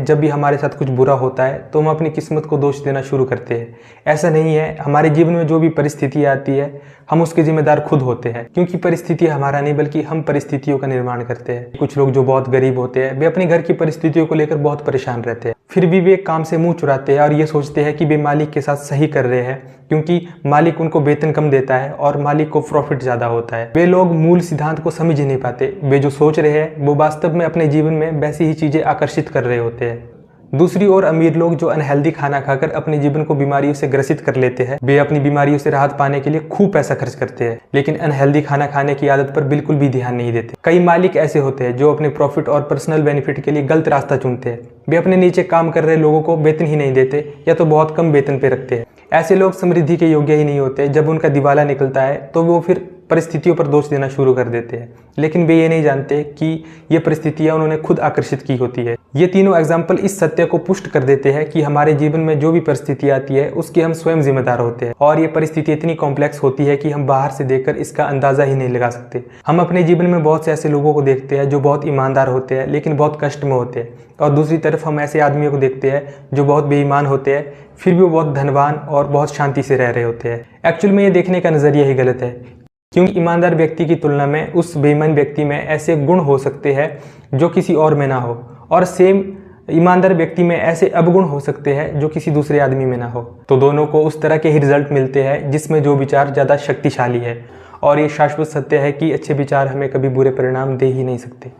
जब भी हमारे साथ कुछ बुरा होता है तो हम अपनी किस्मत को दोष देना शुरू करते हैं। ऐसा नहीं है, हमारे जीवन में जो भी परिस्थिति आती है हम उसके जिम्मेदार खुद होते हैं, क्योंकि परिस्थिति हमारा नहीं बल्कि हम परिस्थितियों का निर्माण करते हैं। कुछ लोग जो बहुत गरीब होते हैं वे अपने घर की परिस्थितियों को लेकर बहुत परेशान रहते हैं, फिर भी वे काम से मुंह चुराते हैं और ये सोचते हैं कि वे मालिक के साथ सही कर रहे हैं, क्योंकि मालिक उनको वेतन कम देता है और मालिक को प्रॉफिट ज्यादा होता है। वे लोग मूल सिद्धांत को समझ ही नहीं पाते। वे जो सोच रहे हैं वो वास्तव में अपने जीवन में वैसी ही चीजें आकर्षित कर रहे होते हैं। दूसरी ओर अमीर लोग जो अनहेल्दी खाना खाकर अपने जीवन को बीमारियों से ग्रसित कर लेते हैं, वे अपनी बीमारियों से राहत पाने के लिए खूब पैसा खर्च करते हैं, लेकिन अनहेल्दी खाना खाने की आदत पर बिल्कुल भी ध्यान नहीं देते। कई मालिक ऐसे होते हैं जो अपने प्रॉफिट और पर्सनल बेनिफिट के लिए गलत रास्ता चुनते हैं। वे अपने नीचे काम कर रहे लोगों को वेतन ही नहीं देते या तो बहुत कम वेतन पे रखते हैं। ऐसे लोग समृद्धि के योग्य ही नहीं होते। जब उनका दिवाला निकलता है तो वो फिर परिस्थितियों पर दोष देना शुरू कर देते हैं, लेकिन वे ये नहीं जानते कि ये परिस्थितियां उन्होंने खुद आकर्षित की होती है। ये तीनों एग्जाम्पल इस सत्य को पुष्ट कर देते हैं कि हमारे जीवन में जो भी परिस्थिति आती है उसकी हम स्वयं जिम्मेदार होते हैं, और ये परिस्थिति इतनी कॉम्प्लेक्स होती है कि हम बाहर से देखकर इसका अंदाजा ही नहीं लगा सकते। हम अपने जीवन में बहुत से ऐसे लोगों को देखते हैं जो बहुत ईमानदार होते हैं लेकिन बहुत कष्ट में होते हैं, और दूसरी तरफ हम ऐसे आदमियों को देखते हैं जो बहुत बेईमान होते हैं फिर भी वो बहुत धनवान और बहुत शांति से रह रहे होते हैं। एक्चुअल में ये देखने का नजरिया ही गलत है, क्योंकि ईमानदार व्यक्ति की तुलना में उस बेईमान व्यक्ति में ऐसे गुण हो सकते हैं जो किसी और में ना हो, और सेम ईमानदार व्यक्ति में ऐसे अवगुण हो सकते हैं जो किसी दूसरे आदमी में ना हो। तो दोनों को उस तरह के ही रिजल्ट मिलते हैं जिसमें जो विचार ज़्यादा शक्तिशाली है, और ये शाश्वत सत्य है कि अच्छे विचार हमें कभी बुरे परिणाम दे ही नहीं सकते।